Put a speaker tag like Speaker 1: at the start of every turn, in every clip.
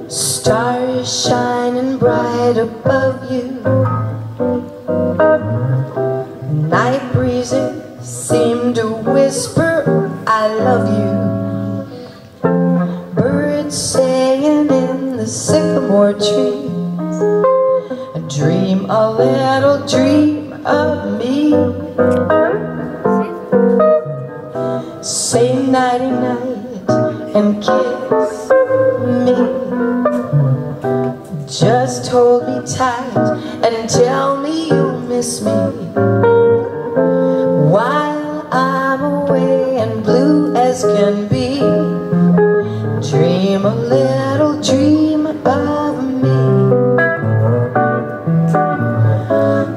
Speaker 1: Stars shining bright above you, night breezes seem to whisper I love you. Birds singing in the sycamore trees, dream a little dream of me. Say nighty night and kiss me. Just hold me tight and tell me you miss me, while I'm away and blue as can be. Dream a little dream of me.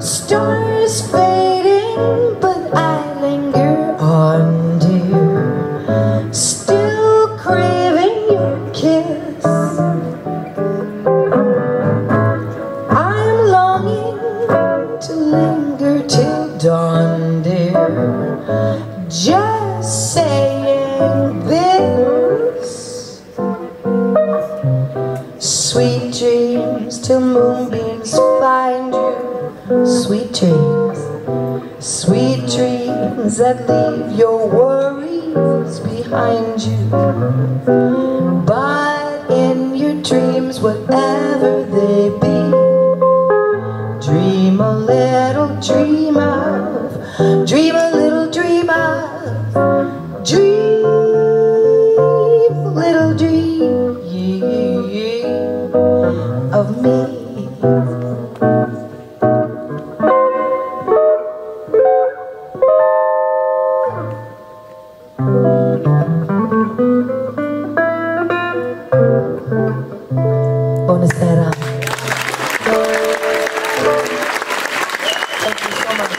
Speaker 1: Stars fading, but I linger on, dear, still craving your kiss. I'm longing to linger till dawn, dear, just saying this. Sweet dreams till moonbeams find you. Sweet dreams that leave your worries behind you. But in your dreams, whatever they be, dream a little dream of, dream a little dream of, dream a little dream of me. Buonasera. Thank you so much.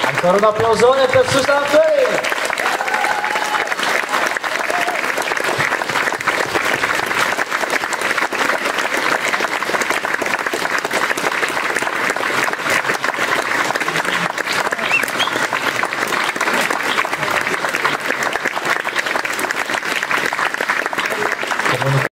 Speaker 2: Ancora un applausone per Suzahn Fiering.